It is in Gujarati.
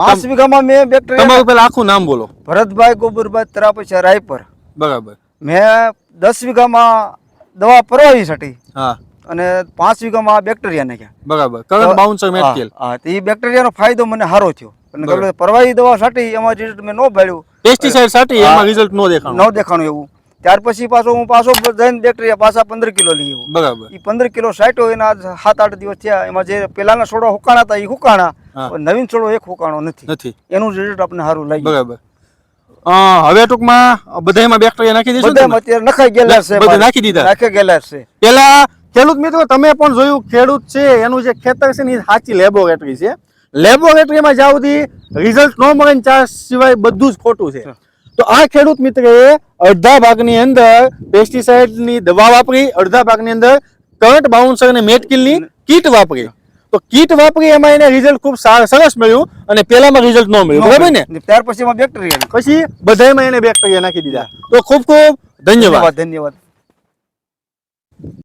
5 વીઘામાં મેં બેક્ટેરિયા તમારું પેલા આખું નામ બોલો. ભરતભાઈ ગોબરભાઈ તરાપછા રાયપર. બરાબર. મેં 10 વીઘામાં દવા પરવાવી છટી હા અને 5 વીઘામાં બેક્ટેરિયા નાખ્યા. બરાબર. કરંટ બાઉન્સર મેટકેલ. હા તો એ બેક્ટેરિયાનો ફાયદો મને સારો થયો. અને પરવાવી દવા છાટી એમાં રિઝલ્ટ મેં ન ભાળ્યું. પેસ્ટિસાઇડ છાટી એમાં રિઝલ્ટ નો દેખાણું. ન દેખાણું એવું. ત્યાર પછી હું પાછો જઈને બેક્ટેરિયા પાછા 15 કિલો લઈ આવ્યો. બરાબર. એ 15 કિલો છાંટ્યો એના 7-8 દિવસ થયા. એમાં જે પેલાના છોડવા હુકાણા હતા એ હુકાણા, નવીન છોડવો એક હુકાણો નથી. એનું રિઝલ્ટ આપણે સારું લાગ્યું. બરાબર. હવે ટૂંકમાં બધામાં બેક્ટેરિયા નાખી દઈશું. બધામાં અત્યારે નખાઈ ગયેલા છે. બધા નાખી દીધા. નાખી ગયેલા છે. પેલા ખેડૂત મિત્રો તમે પણ જોયું, ખેડૂત છે એનું જે ખેતર છે ને એ સાચી લેબોરેટરી છે. લેબોરેટરીમાં જ્યાં સુધી રિઝલ્ટ ન મળે ને ત્યાં સિવાય બધું જ ખોટું છે. તો આ ખેડૂત મિત્રએ અડધા ભાગની અંદર પેસ્ટિસાઇડની દવા વાપરી, અડધા ભાગની અંદર કરંટ બાઉન્સર અને મેટકિલની કીટ વાપરી. તો કીટ વાપરી એમાં એને રિઝલ્ટ ખૂબ સરસ મળ્યું અને પેલામાં રિઝલ્ટ ન મળ્યું. બરાબર ને? ત્યાર પછી એમાં બેક્ટેરિયા પછી બધામાં એને બેક્ટેરિયા નાખી દીધા. તો ખૂબ ખૂબ ધન્યવાદ. ધન્યવાદ.